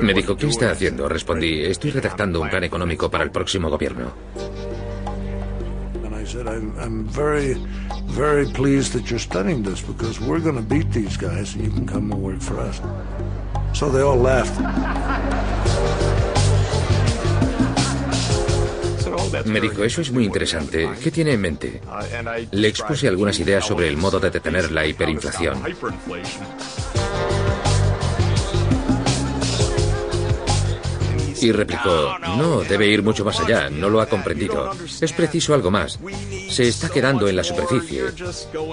Me dijo, ¿qué está haciendo? Respondí, estoy redactando un plan económico para el próximo gobierno. I said, I'm very, very pleased that you're studying this because we're going to beat these guys and you can come and work for us. So they all laughed. Me dijo, eso es muy interesante. ¿Qué tiene en mente? Le expuse algunas ideas sobre el modo de detener la hiperinflación. Y replicó, no, debe ir mucho más allá, no lo ha comprendido. Es preciso algo más. Se está quedando en la superficie.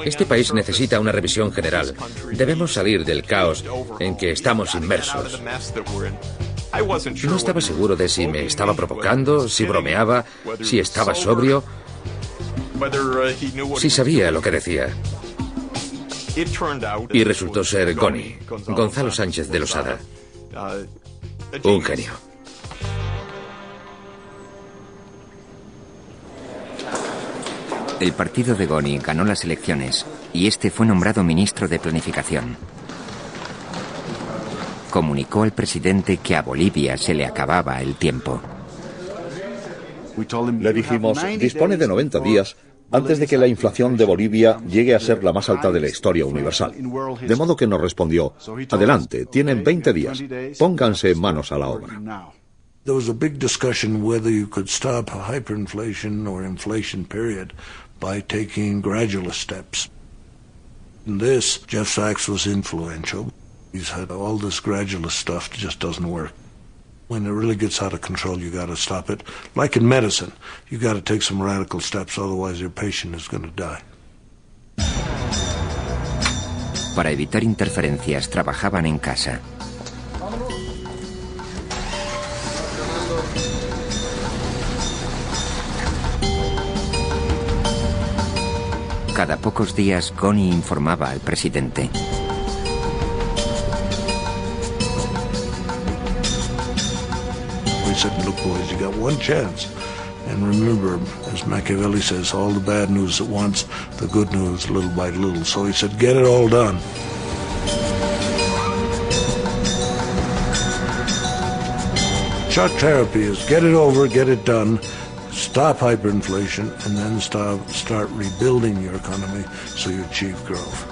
Este país necesita una revisión general. Debemos salir del caos en que estamos inmersos. No estaba seguro de si me estaba provocando, si bromeaba, si estaba sobrio, si sabía lo que decía. Y resultó ser Goni, Gonzalo Sánchez de Losada. Un genio. El partido de Goni ganó las elecciones y este fue nombrado ministro de Planificación. Comunicó al presidente que a Bolivia se le acababa el tiempo. Le dijimos, dispone de 90 días antes de que la inflación de Bolivia llegue a ser la más alta de la historia universal. De modo que nos respondió, adelante, tienen 20 días, pónganse manos a la obra. There was a big discussion whether you could stop a hyperinflation or inflation period by taking gradual steps. In this, Jeff Sachs was influential. He's had all this gradual stuff that just doesn't work. When it really gets out of control, you got to stop it. Like in medicine, you got to take some radical steps, otherwise your patient is going to die. Para evitar interferencias, trabajaban en casa. Cada pocos días, Goni informaba al presidente. We said, look, boys, you got one chance. And remember, as Machiavelli says, all the bad news at once, the good news little by little. So he said, get it all done. Shock therapy is get it over, get it done. Stop hyperinflation and then start rebuilding your economy so you achieve growth.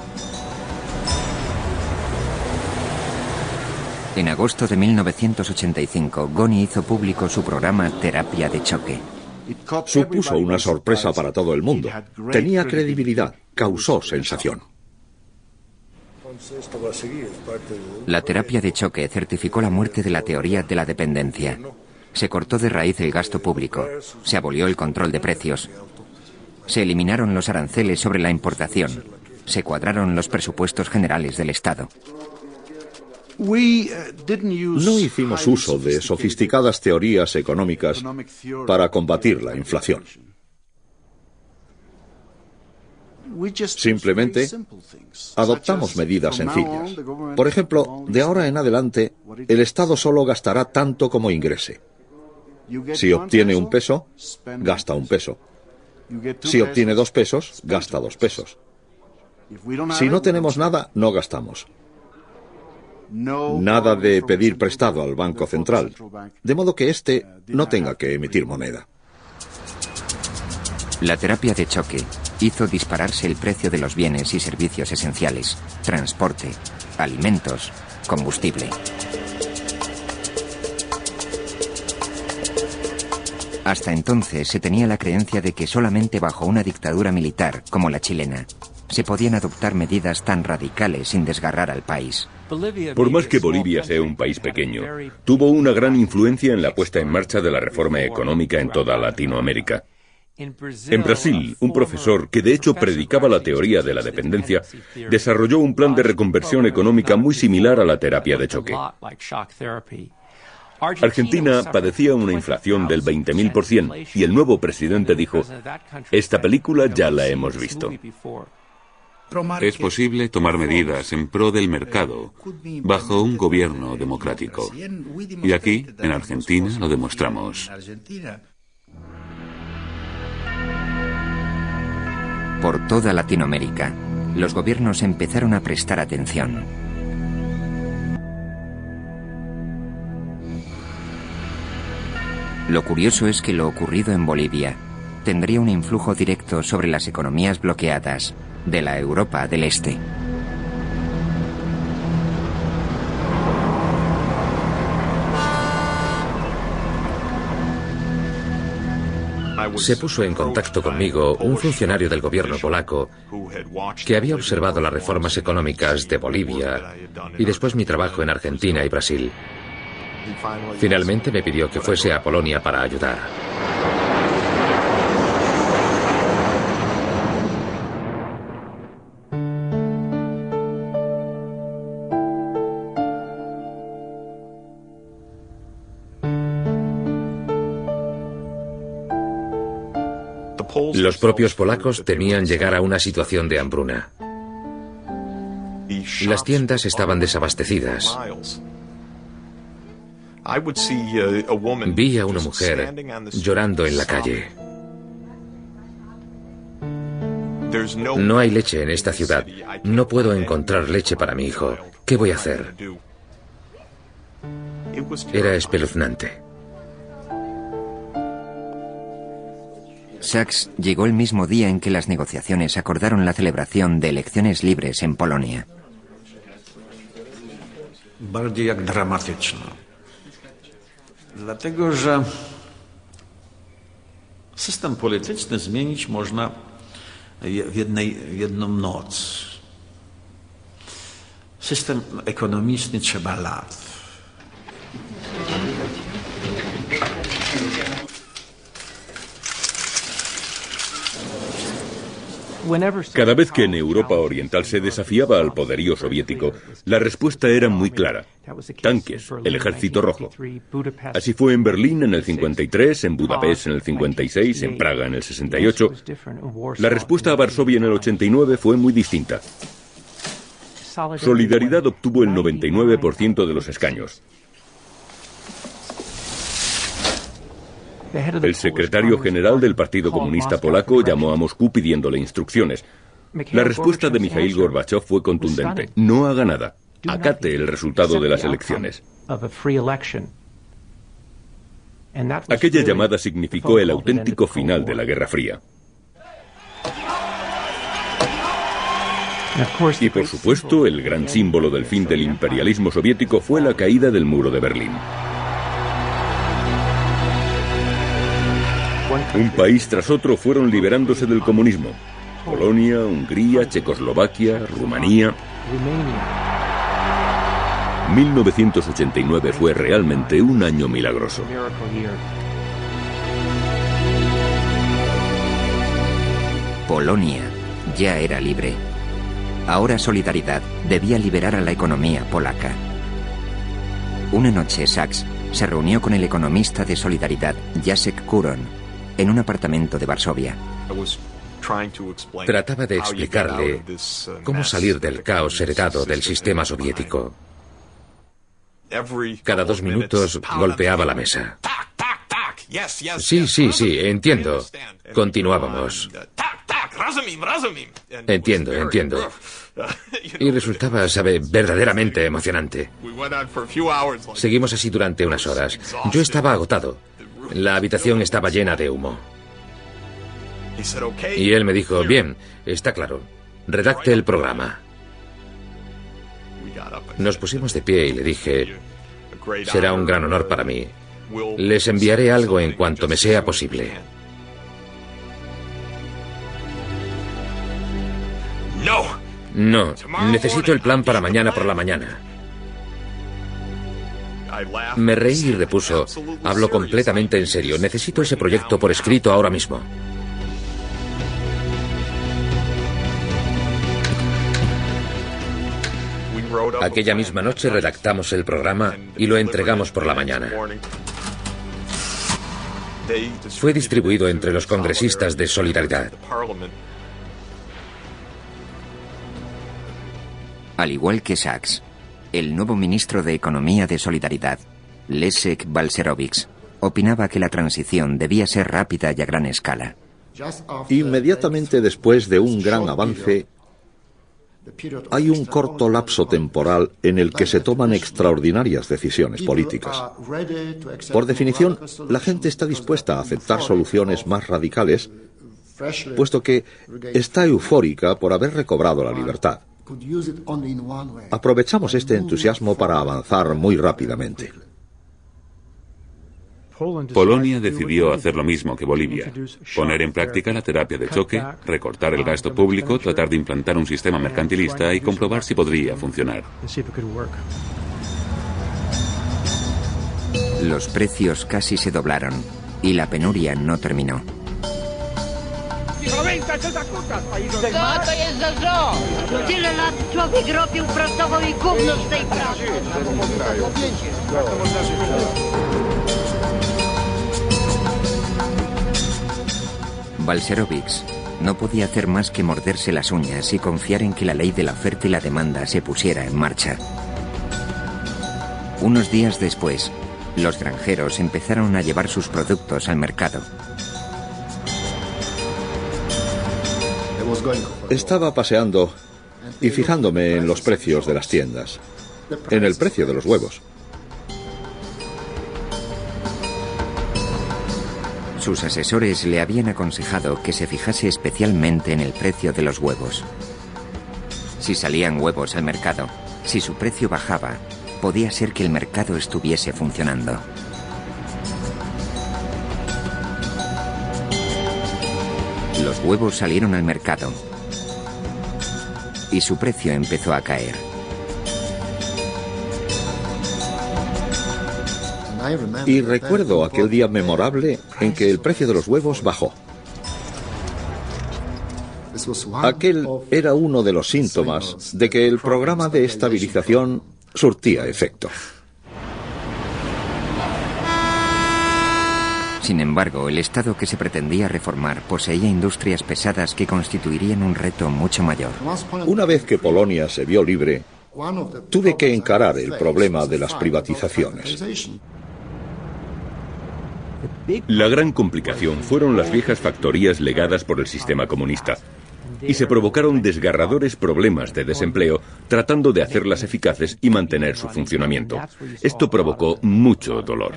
En agosto de 1985, Goni hizo público su programa Terapia de Choque. Supuso una sorpresa para todo el mundo. Tenía credibilidad, causó sensación. La terapia de choque certificó la muerte de la teoría de la dependencia. Se cortó de raíz el gasto público, se abolió el control de precios, se eliminaron los aranceles sobre la importación, se cuadraron los presupuestos generales del Estado. No hicimos uso de sofisticadas teorías económicas para combatir la inflación. Simplemente adoptamos medidas sencillas. Por ejemplo, de ahora en adelante, el Estado solo gastará tanto como ingrese. Si obtiene un peso, gasta un peso. Si obtiene 2 pesos, gasta 2 pesos. Si no tenemos nada, no gastamos. Nada de pedir prestado al Banco Central, de modo que éste no tenga que emitir moneda. La terapia de choque hizo dispararse el precio de los bienes y servicios esenciales, transporte, alimentos, combustible. Hasta entonces se tenía la creencia de que solamente bajo una dictadura militar como la chilena se podían adoptar medidas tan radicales sin desgarrar al país. Por más que Bolivia sea un país pequeño, tuvo una gran influencia en la puesta en marcha de la reforma económica en toda Latinoamérica. En Brasil, un profesor que de hecho predicaba la teoría de la dependencia, desarrolló un plan de reconversión económica muy similar a la terapia de choque. Argentina padecía una inflación del 20.000% y el nuevo presidente dijo, esta película ya la hemos visto. Es posible tomar medidas en pro del mercado bajo un gobierno democrático. Y aquí, en Argentina, lo demostramos. Por toda Latinoamérica, los gobiernos empezaron a prestar atención. Lo curioso es que lo ocurrido en Bolivia tendría un influjo directo sobre las economías bloqueadas de la Europa del Este. Se puso en contacto conmigo un funcionario del gobierno polaco que había observado las reformas económicas de Bolivia y después mi trabajo en Argentina y Brasil. Finalmente me pidió que fuese a Polonia para ayudar. Los propios polacos temían llegar a una situación de hambruna. Las tiendas estaban desabastecidas. Vi a una mujer llorando en la calle. No hay leche en esta ciudad. No puedo encontrar leche para mi hijo. ¿Qué voy a hacer? Era espeluznante. Sachs llegó el mismo día en que las negociaciones acordaron la celebración de elecciones libres en Polonia. Bardziej jak dramatyczna. Dlatego, że system polityczny zmienić można w jedną noc. System ekonomiczny trzeba lat. Cada vez que en Europa Oriental se desafiaba al poderío soviético, la respuesta era muy clara. Tanques, el Ejército Rojo. Así fue en Berlín en el 53, en Budapest en el 56, en Praga en el 68. La respuesta a Varsovia en el 89 fue muy distinta. Solidaridad obtuvo el 99% de los escaños. El secretario general del Partido Comunista Polaco llamó a Moscú pidiéndole instrucciones. La respuesta de Mikhail Gorbachev fue contundente. No haga nada. Acate el resultado de las elecciones. Aquella llamada significó el auténtico final de la Guerra Fría. Y por supuesto, el gran símbolo del fin del imperialismo soviético fue la caída del muro de Berlín. Un país tras otro fueron liberándose del comunismo. Polonia, Hungría, Checoslovaquia, Rumanía. 1989 fue realmente un año milagroso. Polonia ya era libre. Ahora Solidaridad debía liberar a la economía polaca. Una noche Sachs se reunió con el economista de Solidaridad, Jacek Kuron, en un apartamento de Varsovia. Trataba de explicarle cómo salir del caos heredado del sistema soviético. Cada 2 minutos golpeaba la mesa. Sí, entiendo. Continuábamos. Entiendo. Y resultaba, sabe, verdaderamente emocionante. Seguimos así durante unas horas. Yo estaba agotado. La habitación estaba llena de humo. Y él me dijo, bien, está claro, redacte el programa. Nos pusimos de pie y le dije, será un gran honor para mí. Les enviaré algo en cuanto me sea posible. No, necesito el plan para mañana por la mañana. Me reí y repuso, hablo completamente en serio, necesito ese proyecto por escrito ahora mismo. Aquella misma noche redactamos el programa y lo entregamos por la mañana. Fue distribuido entre los congresistas de Solidaridad. Al igual que Sachs, el nuevo ministro de Economía de Solidaridad, Leszek Balcerowicz, opinaba que la transición debía ser rápida y a gran escala. Inmediatamente después de un gran avance, Hay un corto lapso temporal en el que se toman extraordinarias decisiones políticas. Por definición, la gente está dispuesta a aceptar soluciones más radicales, puesto que está eufórica por haber recobrado la libertad. Aprovechamos este entusiasmo para avanzar muy rápidamente. Polonia decidió hacer lo mismo que Bolivia, poner en práctica la terapia de choque, recortar el gasto público, tratar de implantar un sistema mercantilista y comprobar si podría funcionar. Los precios casi se doblaron y la penuria no terminó. Balcerovics no podía hacer más que morderse las uñas y confiar en que la ley de la oferta y la demanda se pusiera en marcha. Unos días después, los granjeros empezaron a llevar sus productos al mercado. Estaba paseando y fijándome en los precios de las tiendas, en el precio de los huevos. Sus asesores le habían aconsejado que se fijase especialmente en el precio de los huevos. Si salían huevos al mercado, si su precio bajaba, podía ser que el mercado estuviese funcionando. Los huevos salieron al mercado y su precio empezó a caer. Y recuerdo aquel día memorable en que el precio de los huevos bajó. Aquel era uno de los síntomas de que el programa de estabilización surtía efecto. Sin embargo, el Estado que se pretendía reformar poseía industrias pesadas que constituirían un reto mucho mayor. Una vez que Polonia se vio libre, tuve que encarar el problema de las privatizaciones. La gran complicación fueron las viejas factorías legadas por el sistema comunista, y se provocaron desgarradores problemas de desempleo tratando de hacerlas eficaces y mantener su funcionamiento. Esto provocó mucho dolor.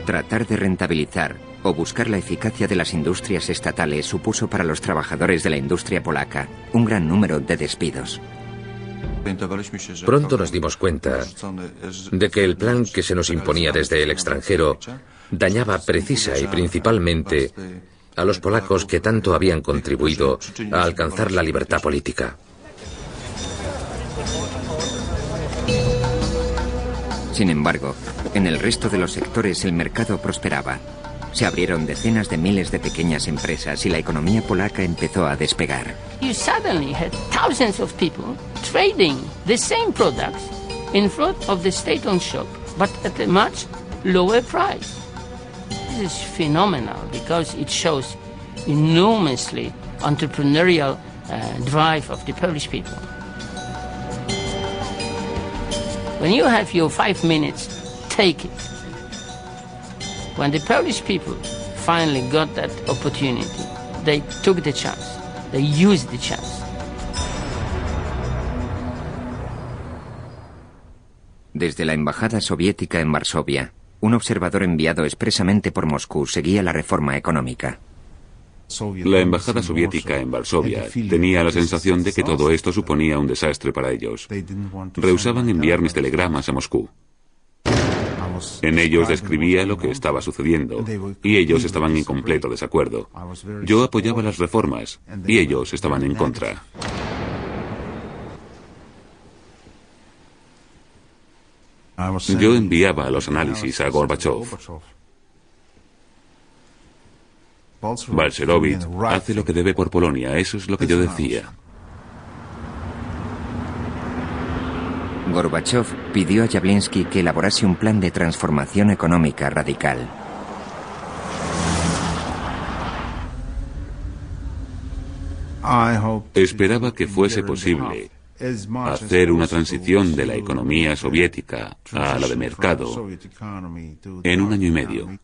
Tratar de rentabilizar o buscar la eficacia de las industrias estatales supuso para los trabajadores de la industria polaca un gran número de despidos. Pronto nos dimos cuenta de que el plan que se nos imponía desde el extranjero dañaba precisa y principalmente a los polacos que tanto habían contribuido a alcanzar la libertad política. Sin embargo, en el resto de los sectores el mercado prosperaba. Se abrieron decenas de miles de pequeñas empresas y la economía polaca empezó a despegar. You suddenly had thousands of people trading the same products in front of the state-owned shop, but at a much lower price. This is phenomenal because it shows enormously entrepreneurial drive of the Polish people. When you have your 5 minutes, take it. When the Polish people finally got that opportunity, they took the chance. They used the chance. Desde la embajada soviética en Varsovia, un observador enviado expresamente por Moscú seguía la reforma económica. La embajada soviética en Varsovia tenía la sensación de que todo esto suponía un desastre para ellos. Rehusaban enviar mis telegramas a Moscú. En ellos describía lo que estaba sucediendo, y ellos estaban en completo desacuerdo. Yo apoyaba las reformas, y ellos estaban en contra. Yo enviaba los análisis a Gorbachev. Balcerowicz hace lo que debe por Polonia, eso es lo que yo decía. Gorbachev pidió a Jablinski que elaborase un plan de transformación económica radical. Esperaba que fuese posible hacer una transición de la economía soviética a la de mercado en 1 año y medio.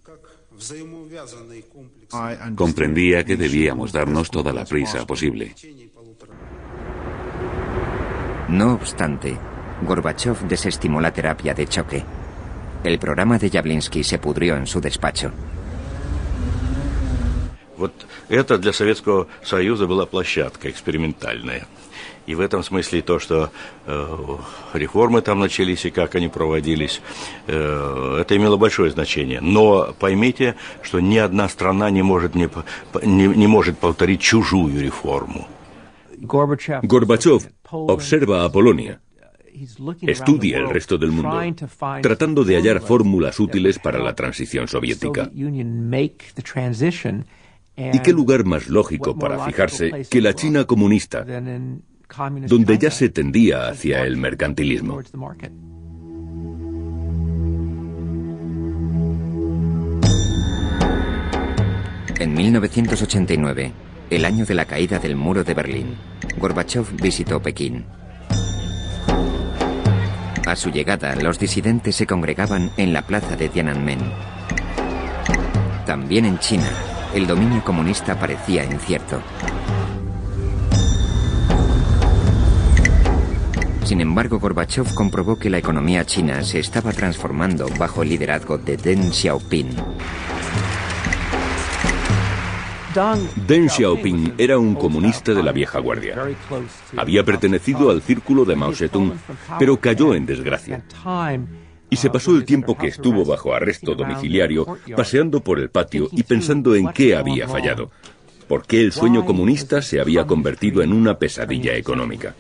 Comprendía que debíamos darnos toda la prisa posible. No obstante, Gorbachov desestimó la terapia de choque. El programa de Явлинский se pudrió en su despacho. Вот это для Советского Союза была площадка экспериментальная. И в этом смысле то, что реформы там начались и как они проводились, это имело большое значение. Но поймите, что ни одна страна не может повторить чужую реформу. Gorbachov observa a Polonia, estudia el resto del mundo, tratando de hallar fórmulas útiles para la transición soviética. ¿Y qué lugar más lógico para fijarse que la China comunista, donde ya se tendía hacia el mercantilismo? En 1989, el año de la caída del muro de Berlín, Gorbachov visitó Pekín. A su llegada, los disidentes se congregaban en la plaza de Tiananmen. También en China, el dominio comunista parecía incierto. Sin embargo, Gorbachov comprobó que la economía china se estaba transformando bajo el liderazgo de Deng Xiaoping. Deng Xiaoping era un comunista de la vieja guardia. Había pertenecido al círculo de Mao Zedong, pero cayó en desgracia. Y se pasó el tiempo que estuvo bajo arresto domiciliario paseando por el patio y pensando en qué había fallado. ¿Por qué el sueño comunista se había convertido en una pesadilla económica?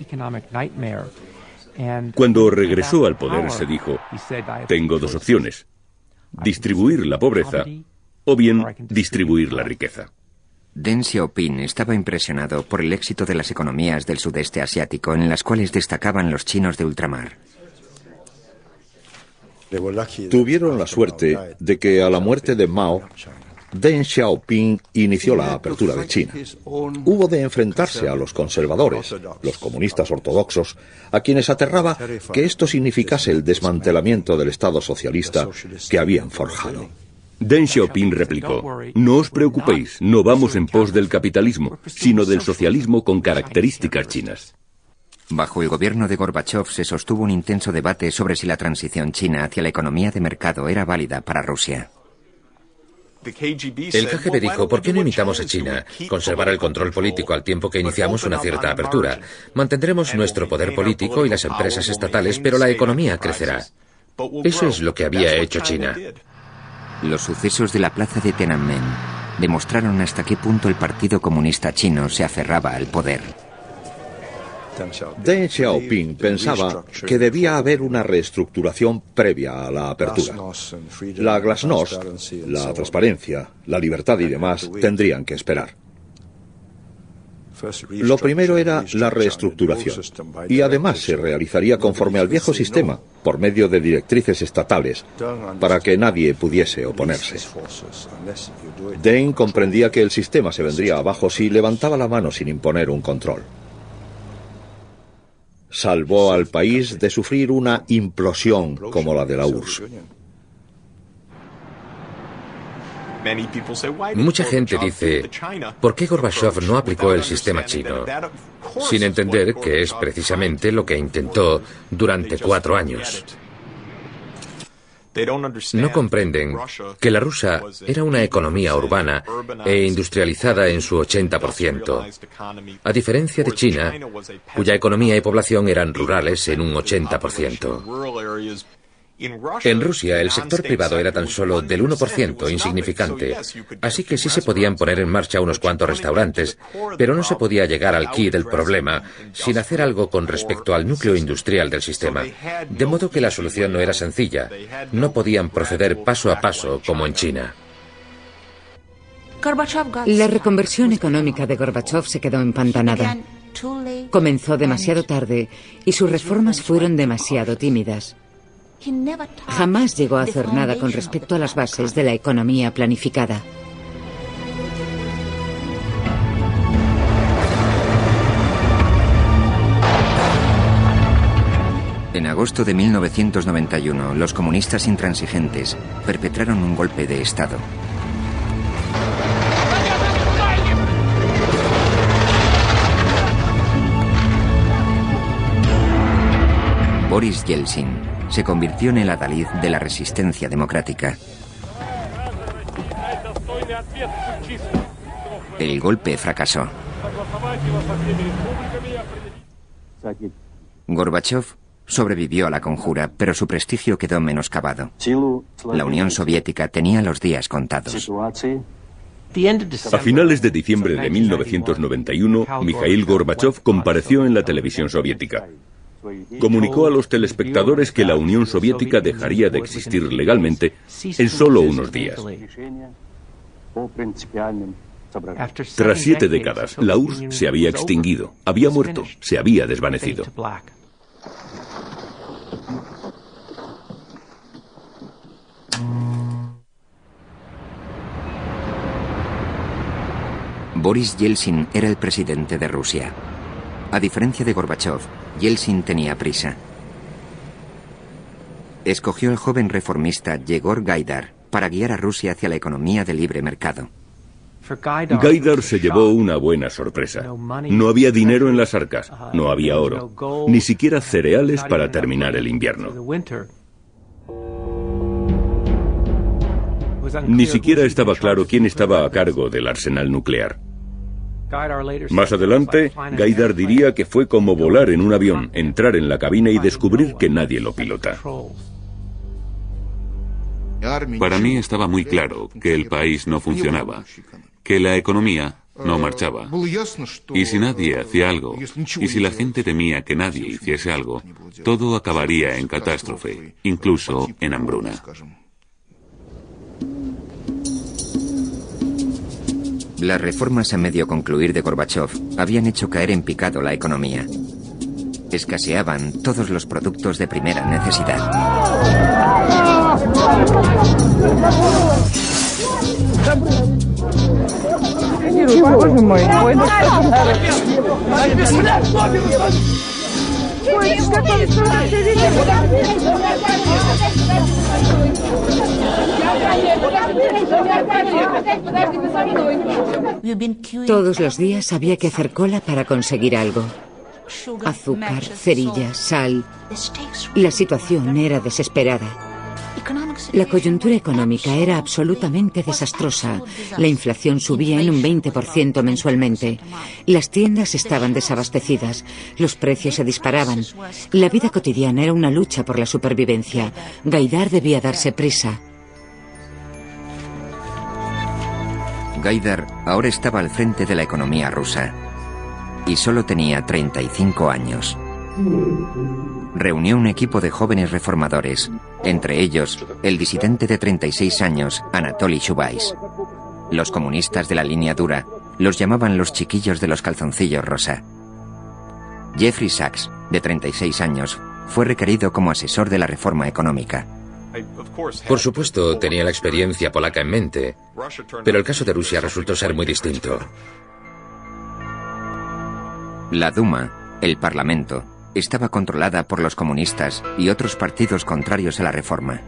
Cuando regresó al poder se dijo, tengo dos opciones, distribuir la pobreza o bien distribuir la riqueza. Deng Xiaoping estaba impresionado por el éxito de las economías del sudeste asiático, en las cuales destacaban los chinos de ultramar. Tuvieron la suerte de que a la muerte de Mao, Deng Xiaoping inició la apertura de China. Hubo de enfrentarse a los conservadores, los comunistas ortodoxos, a quienes aterraba que esto significase el desmantelamiento del Estado socialista que habían forjado. Deng Xiaoping replicó, no os preocupéis, no vamos en pos del capitalismo, sino del socialismo con características chinas. Bajo el gobierno de Gorbachov se sostuvo un intenso debate sobre si la transición china hacia la economía de mercado era válida para Rusia. El KGB dijo, ¿por qué no imitamos a China? Conservar el control político al tiempo que iniciamos una cierta apertura. Mantendremos nuestro poder político y las empresas estatales, pero la economía crecerá. Eso es lo que había hecho China. Los sucesos de la plaza de Tiananmen demostraron hasta qué punto el Partido Comunista Chino se aferraba al poder. Deng Xiaoping pensaba que debía haber una reestructuración previa a la apertura. La glasnost, la transparencia, la libertad y demás tendrían que esperar. Lo primero era la reestructuración, y además se realizaría conforme al viejo sistema, por medio de directrices estatales, para que nadie pudiese oponerse. Deng comprendía que el sistema se vendría abajo si levantaba la mano sin imponer un control. Salvó al país de sufrir una implosión como la de la URSS. Mucha gente dice, ¿por qué Gorbachov no aplicó el sistema chino? Sin entender que es precisamente lo que intentó durante 4 años. No comprenden que la rusa era una economía urbana e industrializada en su 80%, a diferencia de China, cuya economía y población eran rurales en un 80%. En Rusia, el sector privado era tan solo del 1%, insignificante, así que sí se podían poner en marcha unos cuantos restaurantes, pero no se podía llegar al quid del problema sin hacer algo con respecto al núcleo industrial del sistema. De modo que la solución no era sencilla, no podían proceder paso a paso como en China. La reconversión económica de Gorbachov se quedó empantanada. Comenzó demasiado tarde y sus reformas fueron demasiado tímidas. Jamás llegó a hacer nada con respecto a las bases de la economía planificada. En agosto de 1991, los comunistas intransigentes perpetraron un golpe de Estado. Boris Yeltsin se convirtió en el adalid de la resistencia democrática. El golpe fracasó. Gorbachov sobrevivió a la conjura, pero su prestigio quedó menoscabado. La Unión Soviética tenía los días contados. A finales de diciembre de 1991, Mikhail Gorbachov compareció en la televisión soviética. Comunicó a los telespectadores que la Unión Soviética dejaría de existir legalmente en solo unos días. Tras 7 décadas, la URSS se había extinguido, había muerto, se había desvanecido. Boris Yeltsin era el presidente de Rusia. A diferencia de Gorbachov, Yeltsin tenía prisa. Escogió al joven reformista Yegor Gaidar para guiar a Rusia hacia la economía de libre mercado. Gaidar se llevó una buena sorpresa. No había dinero en las arcas, no había oro, ni siquiera cereales para terminar el invierno. Ni siquiera estaba claro quién estaba a cargo del arsenal nuclear. Más adelante, Gaidar diría que fue como volar en un avión, entrar en la cabina y descubrir que nadie lo pilota. Para mí estaba muy claro que el país no funcionaba, que la economía no marchaba. Y si nadie hacía algo, y si la gente temía que nadie hiciese algo, todo acabaría en catástrofe, incluso en hambruna. Las reformas a medio concluir de Gorbachov habían hecho caer en picado la economía. Escaseaban todos los productos de primera necesidad. Todos los días había que hacer cola para conseguir algo. Azúcar, cerillas, sal. La situación era desesperada. La coyuntura económica era absolutamente desastrosa. La inflación subía en un 20% mensualmente. Las tiendas estaban desabastecidas. Los precios se disparaban. La vida cotidiana era una lucha por la supervivencia. Gaidar debía darse prisa. Gaidar ahora estaba al frente de la economía rusa. Y solo tenía 35 años. Reunió un equipo de jóvenes reformadores, entre ellos el disidente de 36 años, Anatoly Chubais. Los comunistas de la línea dura los llamaban los chiquillos de los calzoncillos rosa. Jeffrey Sachs, de 36 años, fue requerido como asesor de la reforma económica. Por supuesto, tenía la experiencia polaca en mente, pero el caso de Rusia resultó ser muy distinto. La Duma, el Parlamento, estaba controlada por los comunistas y otros partidos contrarios a la reforma.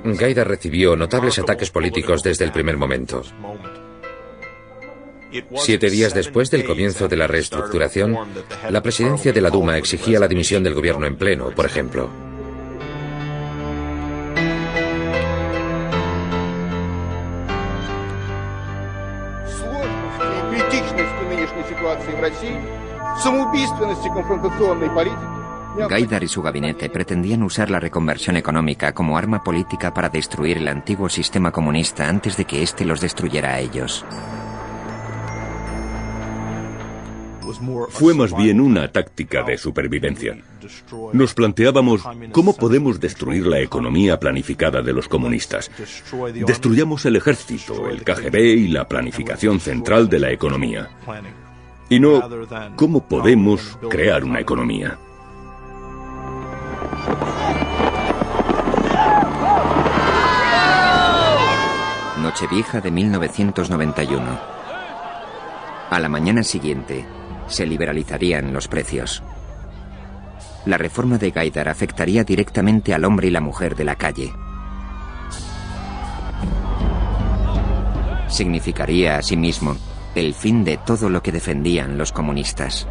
Gaidar recibió notables ataques políticos desde el primer momento. 7 días después del comienzo de la reestructuración, la presidencia de la Duma exigía la dimisión del gobierno en pleno, por ejemplo. Gaidar y su gabinete pretendían usar la reconversión económica como arma política para destruir el antiguo sistema comunista antes de que éste los destruyera a ellos. Fue más bien una táctica de supervivencia. Nos planteábamos cómo podemos destruir la economía planificada de los comunistas. Destruyamos el ejército, el KGB y la planificación central de la economía. Y no, ¿cómo podemos crear una economía? Nochevieja de 1991. A la mañana siguiente, se liberalizarían los precios. La reforma de Gaidar afectaría directamente al hombre y la mujer de la calle. Significaría, asimismo, el fin de todo lo que defendían los comunistas.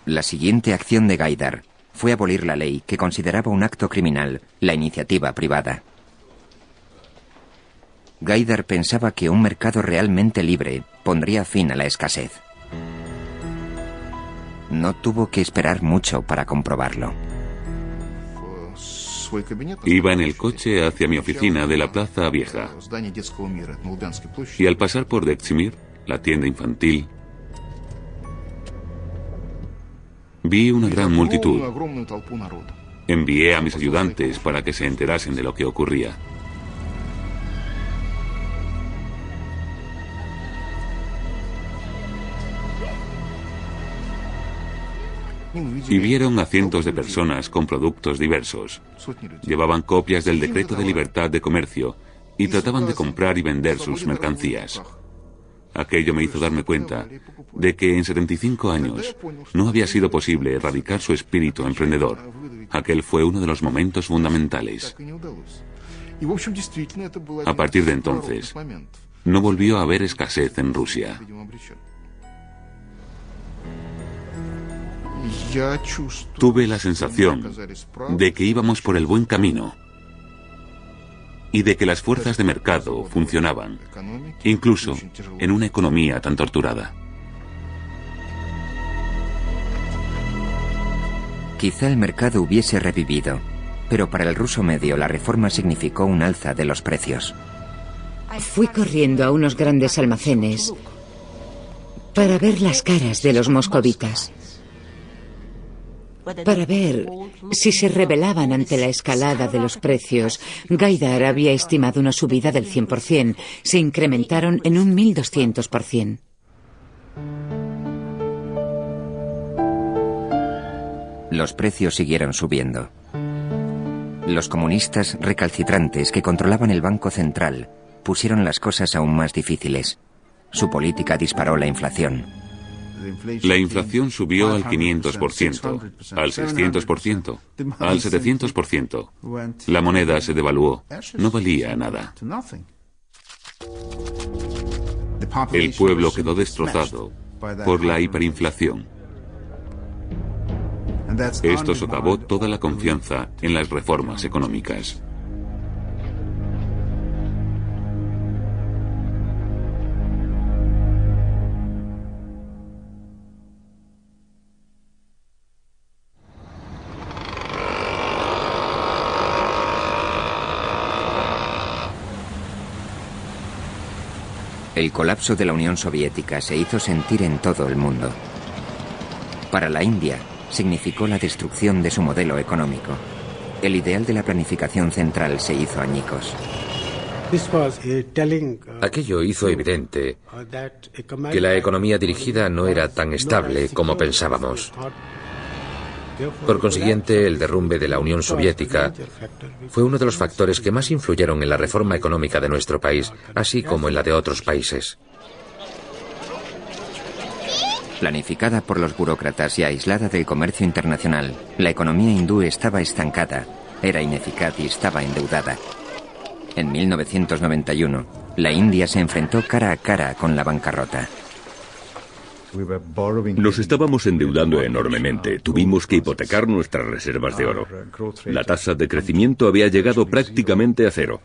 La siguiente acción de Gaidar fue abolir la ley que consideraba un acto criminal la iniciativa privada. Gaidar pensaba que un mercado realmente libre pondría fin a la escasez. No tuvo que esperar mucho para comprobarlo. Iba en el coche hacia mi oficina de la Plaza Vieja. Y al pasar por Deximir, la tienda infantil, vi una gran multitud. Envié a mis ayudantes para que se enterasen de lo que ocurría. Y vieron a cientos de personas con productos diversos. Llevaban copias del decreto de libertad de comercio y trataban de comprar y vender sus mercancías. Aquello me hizo darme cuenta de que en 75 años no había sido posible erradicar su espíritu emprendedor. Aquel fue uno de los momentos fundamentales. A partir de entonces, no volvió a haber escasez en Rusia. Tuve la sensación de que íbamos por el buen camino y de que las fuerzas de mercado funcionaban, incluso en una economía tan torturada. Quizá el mercado hubiese revivido, pero para el ruso medio la reforma significó un alza de los precios. Fui corriendo a unos grandes almacenes para ver las caras de los moscovitas, para ver si se rebelaban ante la escalada de los precios. Gaidar había estimado una subida del 100%. Se incrementaron en un 1200%. Los precios siguieron subiendo. Los comunistas recalcitrantes que controlaban el Banco Central pusieron las cosas aún más difíciles. Su política disparó la inflación. La inflación subió al 500%, al 600%, al 700%. La moneda se devaluó. No valía nada. El pueblo quedó destrozado por la hiperinflación. Esto socavó toda la confianza en las reformas económicas. El colapso de la Unión Soviética se hizo sentir en todo el mundo. Para la India, significó la destrucción de su modelo económico. El ideal de la planificación central se hizo añicos. Aquello hizo evidente que la economía dirigida no era tan estable como pensábamos. Por consiguiente, el derrumbe de la Unión Soviética fue uno de los factores que más influyeron en la reforma económica de nuestro país, así como en la de otros países. Planificada por los burócratas y aislada del comercio internacional, la economía hindú estaba estancada, era ineficaz y estaba endeudada. En 1991, la India se enfrentó cara a cara con la bancarrota. Nos estábamos endeudando enormemente. Tuvimos que hipotecar nuestras reservas de oro. La tasa de crecimiento había llegado prácticamente a cero.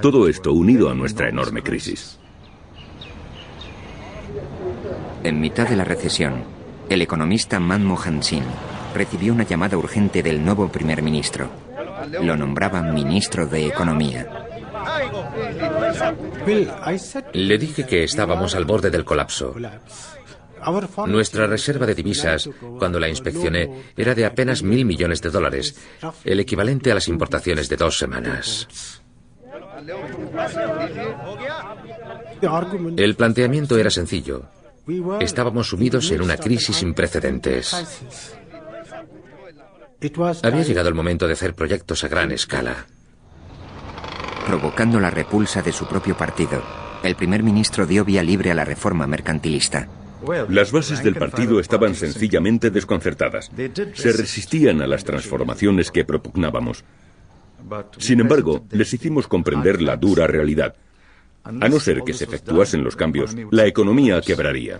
Todo esto unido a nuestra enorme crisis. En mitad de la recesión, el economista Manmohan Singh recibió una llamada urgente del nuevo primer ministro. Lo nombraban ministro de Economía. Le dije que estábamos al borde del colapso. Nuestra reserva de divisas, cuando la inspeccioné, era de apenas $1.000 millones, el equivalente a las importaciones de 2 semanas. El planteamiento era sencillo. Estábamos sumidos en una crisis sin precedentes. Había llegado el momento de hacer proyectos a gran escala. Provocando la repulsa de su propio partido, el primer ministro dio vía libre a la reforma mercantilista. Las bases del partido estaban sencillamente desconcertadas. Se resistían a las transformaciones que propugnábamos. Sin embargo, les hicimos comprender la dura realidad. A no ser que se efectuasen los cambios, la economía quebraría.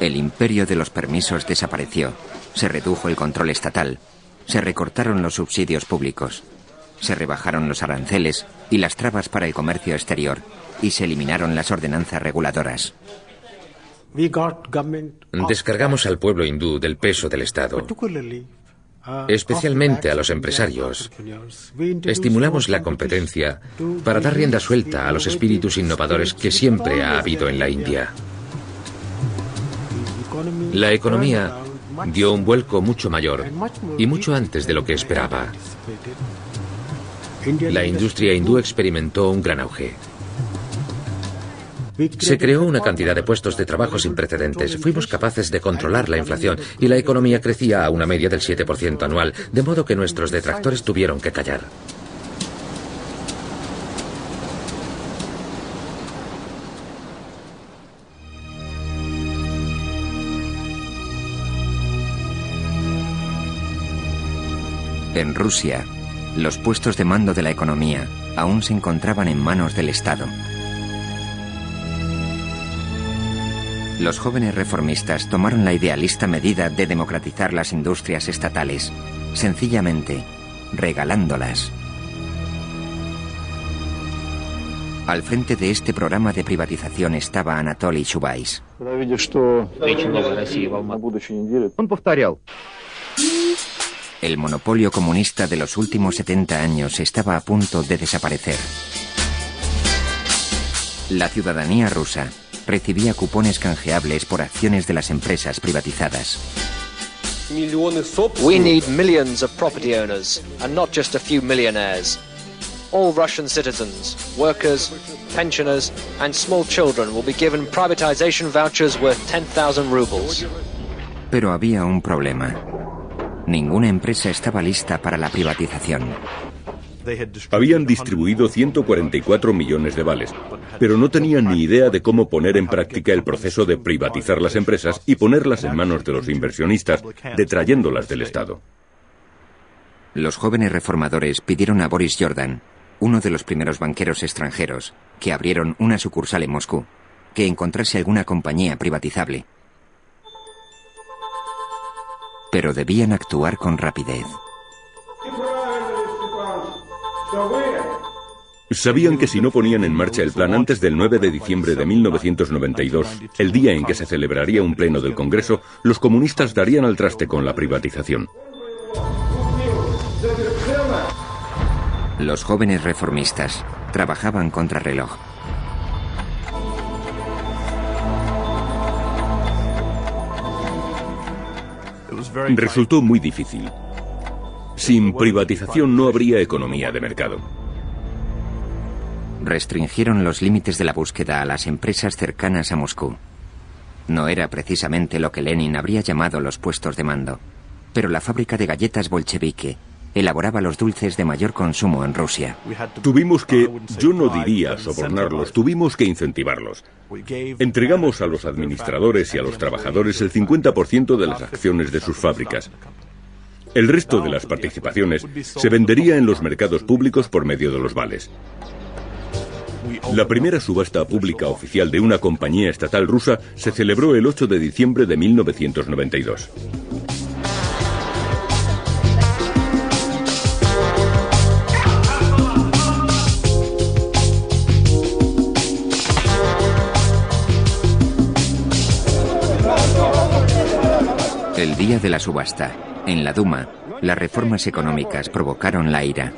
El imperio de los permisos desapareció. Se redujo el control estatal. Se recortaron los subsidios públicos. Se rebajaron los aranceles y las trabas para el comercio exterior. Y se eliminaron las ordenanzas reguladoras. Descargamos al pueblo hindú del peso del Estado, especialmente a los empresarios. Estimulamos la competencia para dar rienda suelta a los espíritus innovadores que siempre ha habido en la India. La economía dio un vuelco mucho mayor y mucho antes de lo que esperaba. La industria hindú experimentó un gran auge. Se creó una cantidad de puestos de trabajo sin precedentes. Fuimos capaces de controlar la inflación y la economía crecía a una media del 7% anual, de modo que nuestros detractores tuvieron que callar. En Rusia, los puestos de mando de la economía aún se encontraban en manos del Estado. Los jóvenes reformistas tomaron la idealista medida de democratizar las industrias estatales, sencillamente regalándolas. Al frente de este programa de privatización estaba Anatoly Chubais. El monopolio comunista de los últimos 70 años estaba a punto de desaparecer. La ciudadanía rusa recibía cupones canjeables por acciones de las empresas privatizadas. We need millions of property owners, and not just a few millionaires. All Russian citizens, workers, pensioners, and small children will be given privatization vouchers worth 10,000 rubles. Pero había un problema. Ninguna empresa estaba lista para la privatización. Habían distribuido 144 millones de vales, pero no tenían ni idea de cómo poner en práctica el proceso de privatizar las empresas y ponerlas en manos de los inversionistas, detrayéndolas del Estado. Los jóvenes reformadores pidieron a Boris Jordan, uno de los primeros banqueros extranjeros, que abrieron una sucursal en Moscú, que encontrase alguna compañía privatizable. Pero debían actuar con rapidez. Sabían que si no ponían en marcha el plan antes del 9 de diciembre de 1992, el día en que se celebraría un pleno del Congreso, los comunistas darían al traste con la privatización. Los jóvenes reformistas trabajaban contrarreloj. Resultó muy difícil. Sin privatización no habría economía de mercado. Restringieron los límites de la búsqueda a las empresas cercanas a Moscú. No era precisamente lo que Lenin habría llamado los puestos de mando, pero la fábrica de galletas bolchevique elaboraba los dulces de mayor consumo en Rusia. Tuvimos que, yo no diría sobornarlos, tuvimos que incentivarlos. Entregamos a los administradores y a los trabajadores el 50% de las acciones de sus fábricas. El resto de las participaciones se vendería en los mercados públicos por medio de los vales. La primera subasta pública oficial de una compañía estatal rusa se celebró el 8 de diciembre de 1992. El día de la subasta, en la Duma, las reformas económicas provocaron la ira.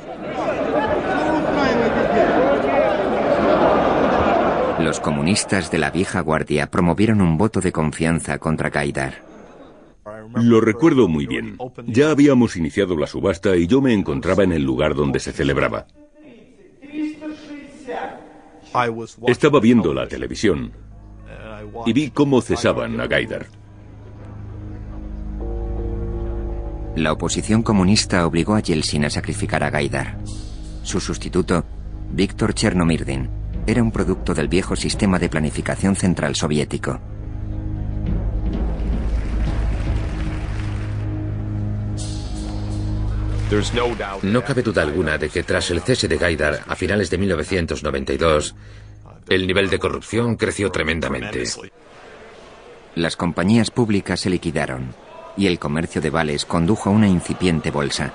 Los comunistas de la vieja guardia promovieron un voto de confianza contra Gaidar. Lo recuerdo muy bien. Ya habíamos iniciado la subasta y yo me encontraba en el lugar donde se celebraba. Estaba viendo la televisión y vi cómo cesaban a Gaidar. La oposición comunista obligó a Yeltsin a sacrificar a Gaidar. Su sustituto, Víktor Chernomyrdin, era un producto del viejo sistema de planificación central soviético. No cabe duda alguna de que tras el cese de Gaidar a finales de 1992, el nivel de corrupción creció tremendamente. Las compañías públicas se liquidaron y el comercio de vales condujo a una incipiente bolsa.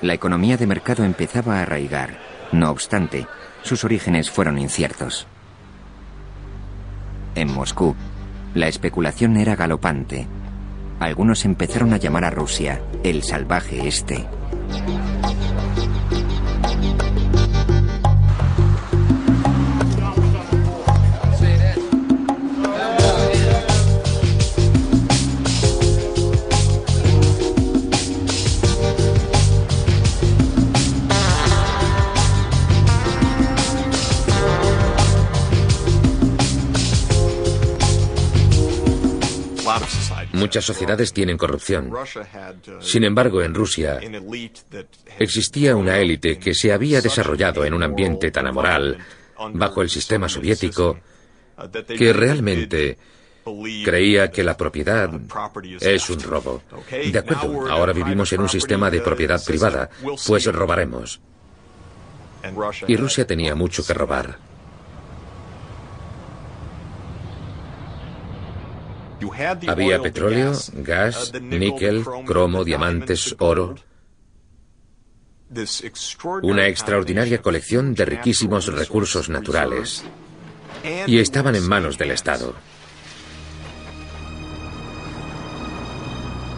La economía de mercado empezaba a arraigar. No obstante, sus orígenes fueron inciertos. En Moscú, la especulación era galopante. Algunos empezaron a llamar a Rusia el salvaje este. Muchas sociedades tienen corrupción. Sin embargo, en Rusia existía una élite que se había desarrollado en un ambiente tan amoral, bajo el sistema soviético, que realmente creía que la propiedad es un robo. De acuerdo, ahora vivimos en un sistema de propiedad privada, pues robaremos. Y Rusia tenía mucho que robar. Había petróleo, gas, níquel, cromo, diamantes, oro. Una extraordinaria colección de riquísimos recursos naturales. Y estaban en manos del Estado.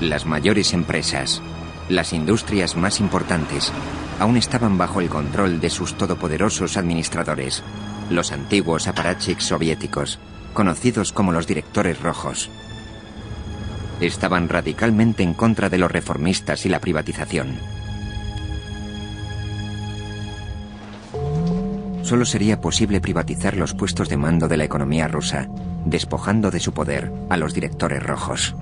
Las mayores empresas, las industrias más importantes, aún estaban bajo el control de sus todopoderosos administradores, los antiguos apparatchiks soviéticos, conocidos como los directores rojos. Estaban radicalmente en contra de los reformistas y la privatización. Solo sería posible privatizar los puestos de mando de la economía rusa, despojando de su poder a los directores rojos.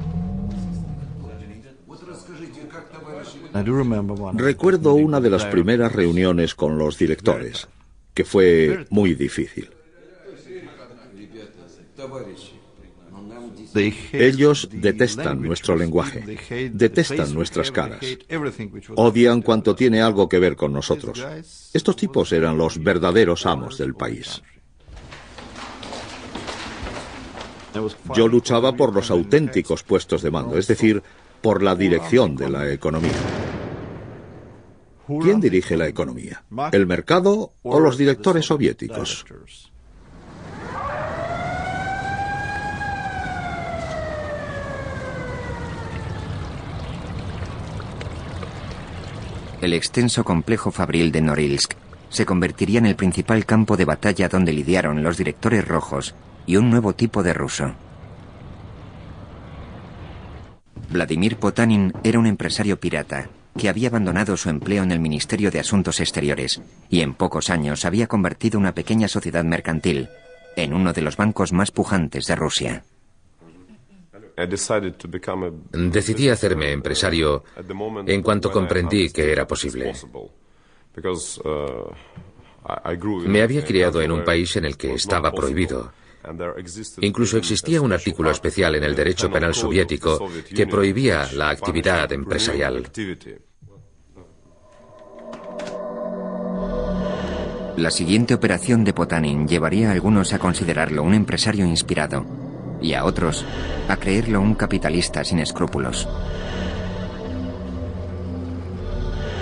Recuerdo una de las primeras reuniones con los directores, que fue muy difícil. Ellos detestan nuestro lenguaje, detestan nuestras caras, odian cuanto tiene algo que ver con nosotros. Estos tipos eran los verdaderos amos del país. Yo luchaba por los auténticos puestos de mando, es decir, por la dirección de la economía. ¿Quién dirige la economía? ¿El mercado o los directores soviéticos? El extenso complejo fabril de Norilsk se convertiría en el principal campo de batalla donde lidiaron los directores rojos y un nuevo tipo de ruso. Vladimir Potanin era un empresario pirata que había abandonado su empleo en el Ministerio de Asuntos Exteriores y en pocos años había convertido una pequeña sociedad mercantil en uno de los bancos más pujantes de Rusia. Decidí hacerme empresario en cuanto comprendí que era posible. Me había criado en un país en el que estaba prohibido. Incluso existía un artículo especial en el derecho penal soviético que prohibía la actividad empresarial. La siguiente operación de Potanin llevaría a algunos a considerarlo un empresario inspirado y a otros a creerlo un capitalista sin escrúpulos.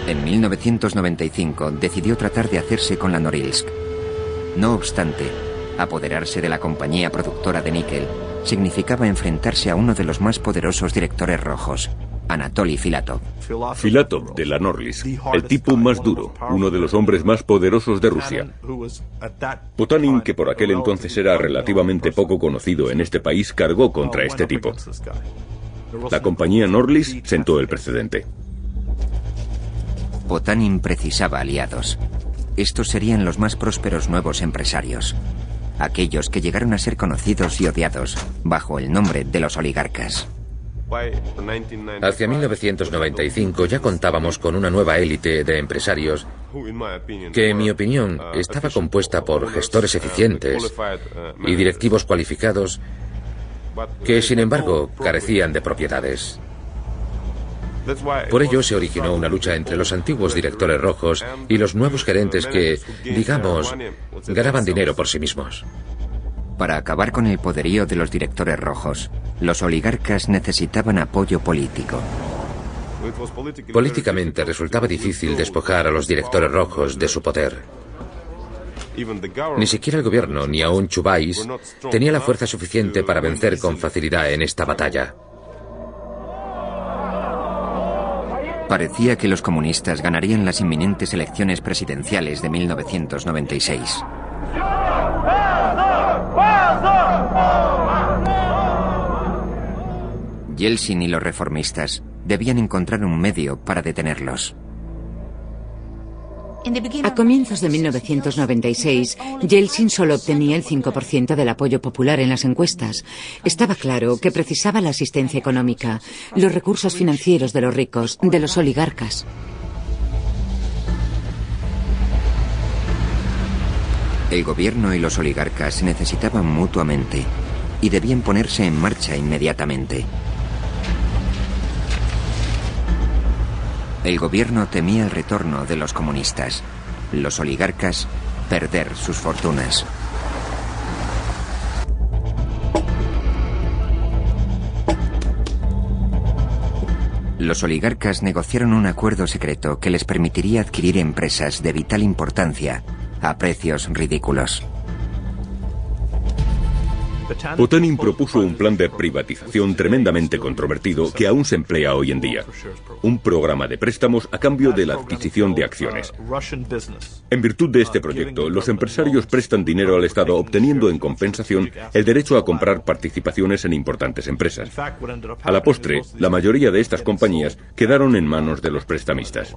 En 1995 decidió tratar de hacerse con la Norilsk. No obstante, apoderarse de la compañía productora de níquel significaba enfrentarse a uno de los más poderosos directores rojos, Anatoly Filatov. Filatov de la Norilsk, el tipo más duro, uno de los hombres más poderosos de Rusia. Potanin, que por aquel entonces era relativamente poco conocido en este país, cargó contra este tipo. La compañía Norilsk sentó el precedente. Potanin precisaba aliados. Estos serían los más prósperos nuevos empresarios, aquellos que llegaron a ser conocidos y odiados bajo el nombre de los oligarcas. Hacia 1995 ya contábamos con una nueva élite de empresarios que, en mi opinión, estaba compuesta por gestores eficientes y directivos cualificados que, sin embargo, carecían de propiedades. Por ello se originó una lucha entre los antiguos directores rojos y los nuevos gerentes que, digamos, ganaban dinero por sí mismos. Para acabar con el poderío de los directores rojos, los oligarcas necesitaban apoyo político. Políticamente resultaba difícil despojar a los directores rojos de su poder. Ni siquiera el gobierno, ni aún Chubais, tenía la fuerza suficiente para vencer con facilidad en esta batalla. Parecía que los comunistas ganarían las inminentes elecciones presidenciales de 1996. Yeltsin y los reformistas debían encontrar un medio para detenerlos. A comienzos de 1996, Yeltsin solo obtenía el 5% del apoyo popular en las encuestas. Estaba claro que precisaba la asistencia económica, los recursos financieros de los ricos, de los oligarcas. El gobierno y los oligarcas se necesitaban mutuamente y debían ponerse en marcha inmediatamente. El gobierno temía el retorno de los comunistas, los oligarcas perder sus fortunas. Los oligarcas negociaron un acuerdo secreto que les permitiría adquirir empresas de vital importancia a precios ridículos. Potanin propuso un plan de privatización tremendamente controvertido que aún se emplea hoy en día. Un programa de préstamos a cambio de la adquisición de acciones. En virtud de este proyecto, los empresarios prestan dinero al Estado obteniendo en compensación el derecho a comprar participaciones en importantes empresas. A la postre, la mayoría de estas compañías quedaron en manos de los prestamistas.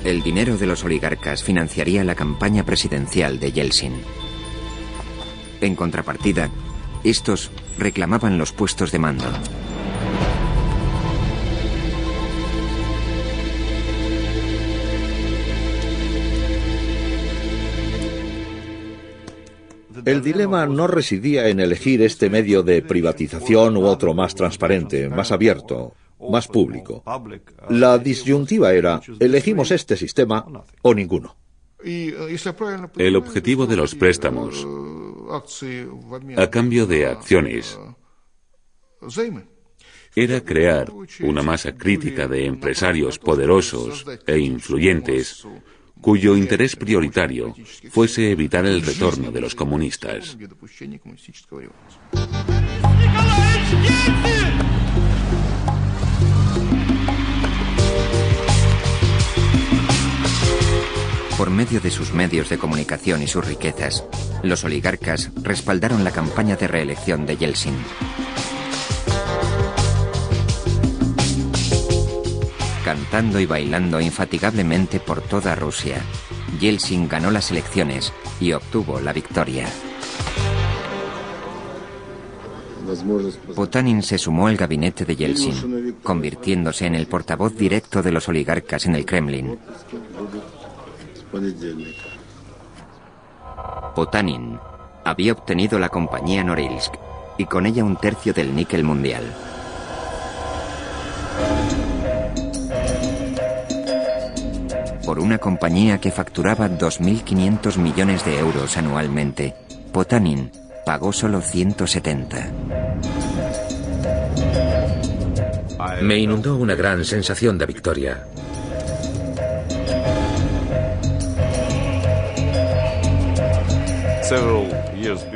El dinero de los oligarcas financiaría la campaña presidencial de Yeltsin. En contrapartida, estos reclamaban los puestos de mando. El dilema no residía en elegir este medio de privatización u otro más transparente, más abierto, más público. La disyuntiva era, elegimos este sistema o ninguno. El objetivo de los préstamos, a cambio de acciones, era crear una masa crítica de empresarios poderosos e influyentes cuyo interés prioritario fuese evitar el retorno de los comunistas. Por medio de sus medios de comunicación y sus riquezas, los oligarcas respaldaron la campaña de reelección de Yeltsin. Cantando y bailando infatigablemente por toda Rusia, Yeltsin ganó las elecciones y obtuvo la victoria. Potanin se sumó al gabinete de Yeltsin, convirtiéndose en el portavoz directo de los oligarcas en el Kremlin. Potanin había obtenido la compañía Norilsk y con ella un tercio del níquel mundial. Por una compañía que facturaba 2.500 millones de euros anualmente, Potanin pagó solo 170. Me inundó una gran sensación de victoria.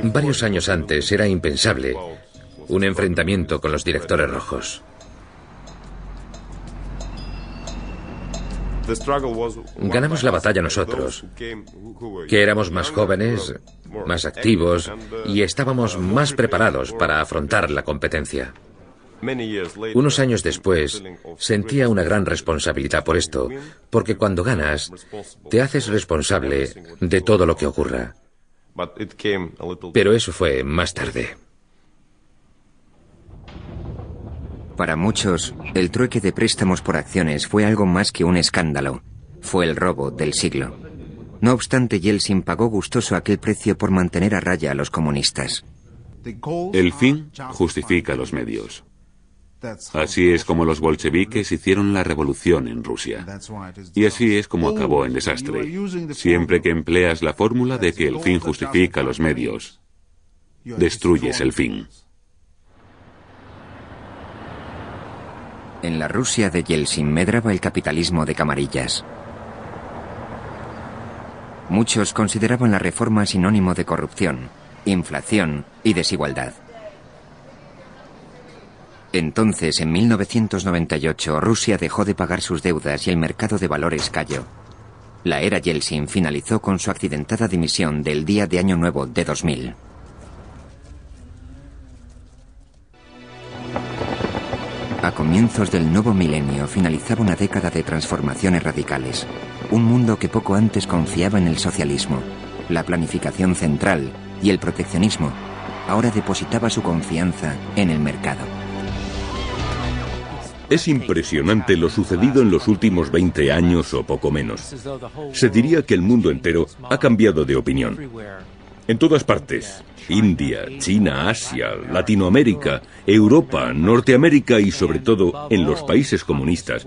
Varios años antes era impensable un enfrentamiento con los directores rojos. Ganamos la batalla nosotros, que éramos más jóvenes, más activos y estábamos más preparados para afrontar la competencia. Unos años después, sentía una gran responsabilidad por esto, porque cuando ganas, te haces responsable de todo lo que ocurra. Pero eso fue más tarde. Para muchos, el trueque de préstamos por acciones fue algo más que un escándalo. Fue el robo del siglo. No obstante, Yeltsin pagó gustoso aquel precio por mantener a raya a los comunistas. El fin justifica los medios. Así es como los bolcheviques hicieron la revolución en Rusia. Y así es como acabó en desastre. Siempre que empleas la fórmula de que el fin justifica los medios, destruyes el fin. En la Rusia de Yeltsin medraba el capitalismo de camarillas. Muchos consideraban la reforma sinónimo de corrupción, inflación y desigualdad. Entonces, en 1998, Rusia dejó de pagar sus deudas y el mercado de valores cayó. La era Yeltsin finalizó con su accidentada dimisión del día de Año Nuevo de 2000. A comienzos del nuevo milenio finalizaba una década de transformaciones radicales. Un mundo que poco antes confiaba en el socialismo, la planificación central y el proteccionismo, ahora depositaba su confianza en el mercado. Es impresionante lo sucedido en los últimos 20 años o poco menos. Se diría que el mundo entero ha cambiado de opinión. En todas partes, India, China, Asia, Latinoamérica, Europa, Norteamérica y sobre todo en los países comunistas,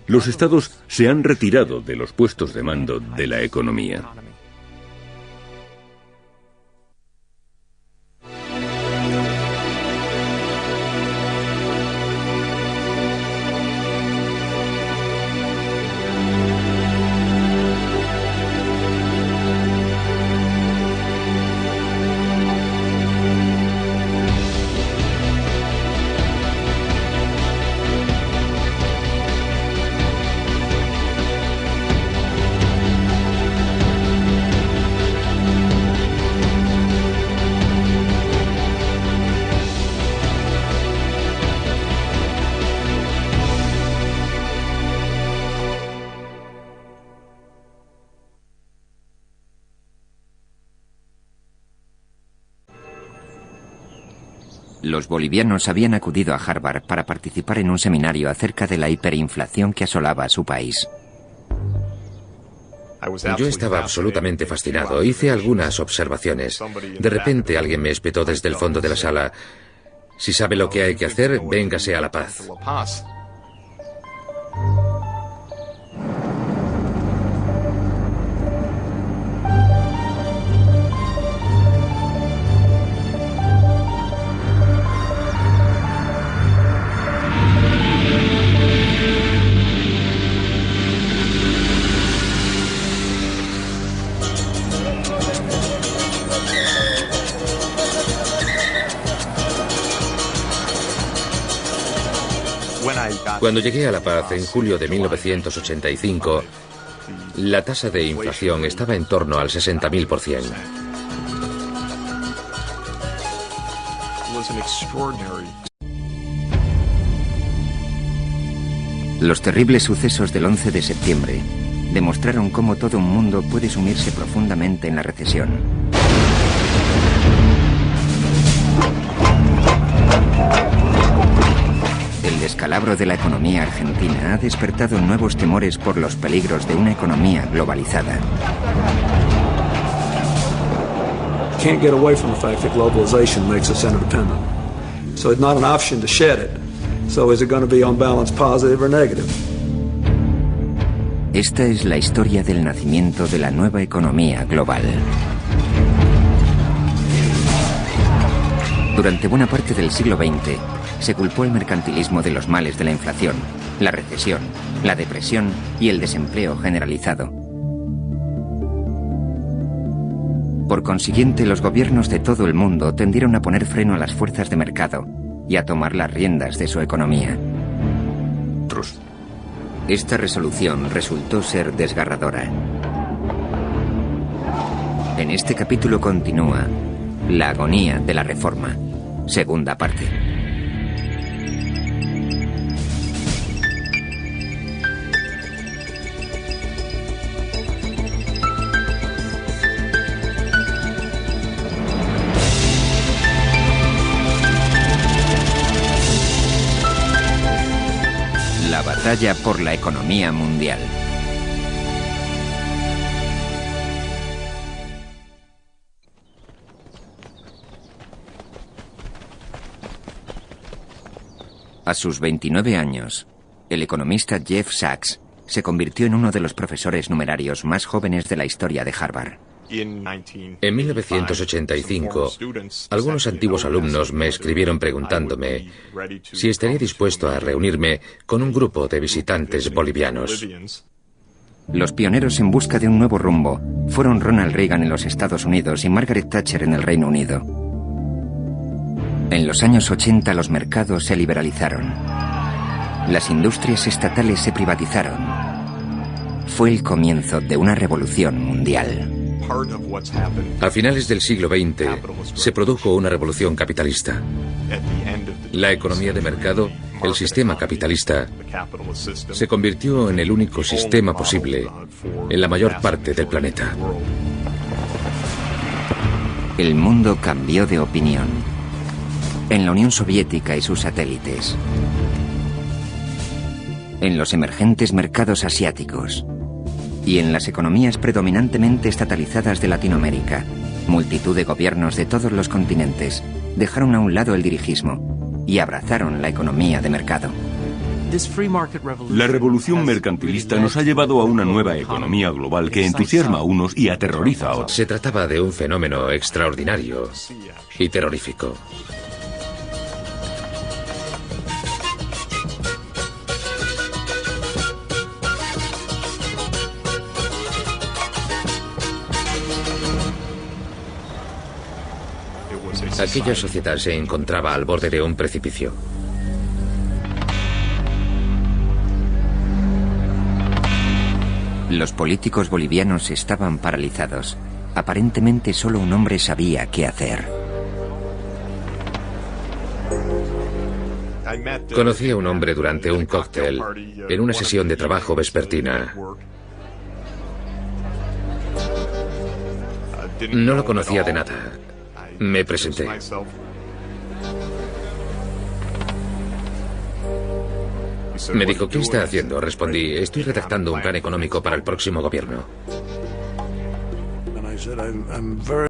los estados se han retirado de los puestos de mando de la economía. Los bolivianos habían acudido a Harvard para participar en un seminario acerca de la hiperinflación que asolaba a su país. Yo estaba absolutamente fascinado. Hice algunas observaciones. De repente alguien me espetó desde el fondo de la sala: si sabe lo que hay que hacer, véngase a La Paz. Cuando llegué a La Paz en julio de 1985, la tasa de inflación estaba en torno al 60.000%. Los terribles sucesos del 11 de septiembre demostraron cómo todo un mundo puede sumirse profundamente en la recesión. El descalabro de la economía argentina ha despertado nuevos temores por los peligros de una economía globalizada. Can't get away from the fact that globalization makes us interdependent. So it's not an option to shed it. So is it going to be on balance positive or negative? Esta es la historia del nacimiento de la nueva economía global. Durante buena parte del siglo XX, se culpó el mercantilismo de los males de la inflación, la recesión, la depresión y el desempleo generalizado. Por consiguiente, los gobiernos de todo el mundo tendieron a poner freno a las fuerzas de mercado y a tomar las riendas de su economía. Esta resolución resultó ser desgarradora. En este capítulo continúa la agonía de la reforma, segunda parte. La batalla por la economía mundial. A sus 29 años, el economista Jeff Sachs se convirtió en uno de los profesores numerarios más jóvenes de la historia de Harvard. En 1985, algunos antiguos alumnos me escribieron preguntándome si estaría dispuesto a reunirme con un grupo de visitantes bolivianos. Los pioneros en busca de un nuevo rumbo fueron Ronald Reagan en los Estados Unidos y Margaret Thatcher en el Reino Unido. En los años 80 los mercados se liberalizaron. Las industrias estatales se privatizaron. Fue el comienzo de una revolución mundial. A finales del siglo XX se produjo una revolución capitalista. La economía de mercado, el sistema capitalista, se convirtió en el único sistema posible en la mayor parte del planeta. El mundo cambió de opinión. En la Unión Soviética y sus satélites. En los emergentes mercados asiáticos. Y en las economías predominantemente estatalizadas de Latinoamérica, multitud de gobiernos de todos los continentes dejaron a un lado el dirigismo y abrazaron la economía de mercado. La revolución mercantilista nos ha llevado a una nueva economía global que entusiasma a unos y aterroriza a otros. Se trataba de un fenómeno extraordinario y terrorífico. Aquella sociedad se encontraba al borde de un precipicio. Los políticos bolivianos estaban paralizados. Aparentemente solo un hombre sabía qué hacer. Conocí a un hombre durante un cóctel en una sesión de trabajo vespertina. No lo conocía de nada. Me presenté. Me dijo, ¿qué está haciendo? Respondí, estoy redactando un plan económico para el próximo gobierno.